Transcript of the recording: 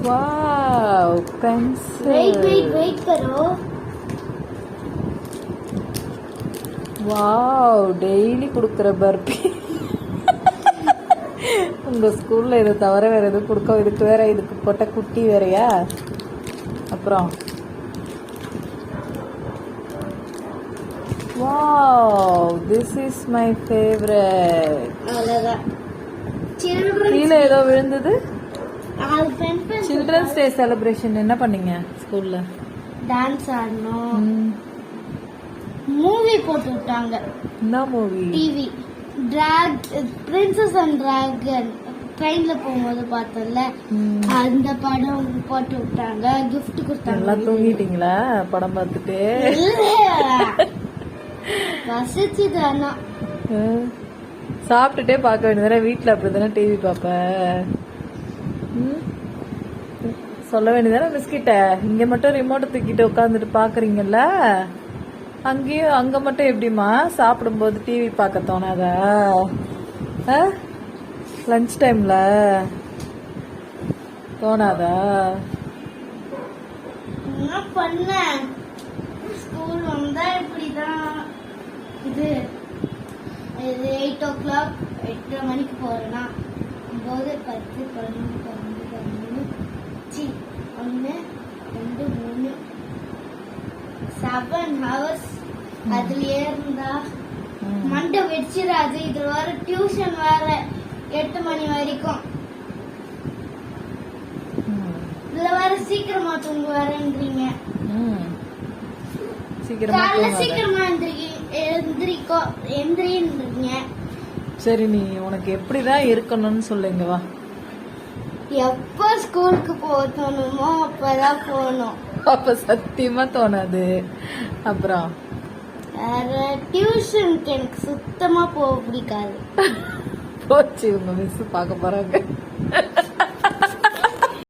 वाव pencil wait करो वाव daily कुडुक्कुற barfi உங்க ஸ்கூல்ல இத தவிர வேற எதுவும் கொடுக்க இதுக்கு வேற இதுக்கு போட்ட குட்டி வேறயா அப்புறம் wow this is my favourite அவ்வளவுதான் கீழே ஏதோ விழுந்தது சில்ட்ரன்ஸ் டே செலிப்ரேஷன் என்ன பண்ணீங்க ஸ்கூல்ல டான்ஸ் ஆடணும் மூவி போட்டு விட்டாங்க என்ன movie TV princess and dragon ட்ரெயின்ல போகும்போது பார்த்தோம்ல அந்த படம் போட்டு விட்டாங்க கிஃப்ட் கொடுத்தாங்க எல்லாம் தூங்கிட்டீங்களா படம் பார்த்துட்டு ரசிச்சுது ஆனா சாப்பிட்டுட்டே பார்க்க வேண்டியதானே வீட்டுல அப்படிதானே டிவி பாப்ப சொல்ல வேண்டியதானே மிஸ்கிட்ட இங்க மட்டும் ரிமோட்டை தூக்கிட்டு உட்காந்துட்டு பாக்குறீங்கல்ல அங்கேயும் அங்க மட்டும் எப்படிமா சாப்பிடும்போது டிவி பார்க்க தோணாதா லஞ்ச் டைம்ல தோணாதா என்ன பண்ண ஸ்கூல் வந்தா இப்படிதான் இது 8:00 8:30 மணிக்கு போறேன்னா 9 10 11 12 13 1 2 3 7 hours அதுலயே இருந்தா மண்டை வெடிச்சிடாது. இது வேற டியூஷன் வேற 8 மணி வரைக்கும். இதுல வேற சீக்கிரமா தூங்க வரேன்றீங்க. சீக்கிரமா எந்திரின்றீங்க. சரி நீ உனக்கு எப்படிதான் இருக்கணும்னு சொல்லுங்க வா. எப்ப ஸ்கூலுக்கு போக தோணுமோ அப்பதான் போகணும். அப்ப சத்தியமா தோணாது. அப்புறம் டியூஷனுக்கு எனக்கு சுத்தமா போக பிடிக்காது. போச்சு உங்க மிஸ் பார்க்க போறாங்க.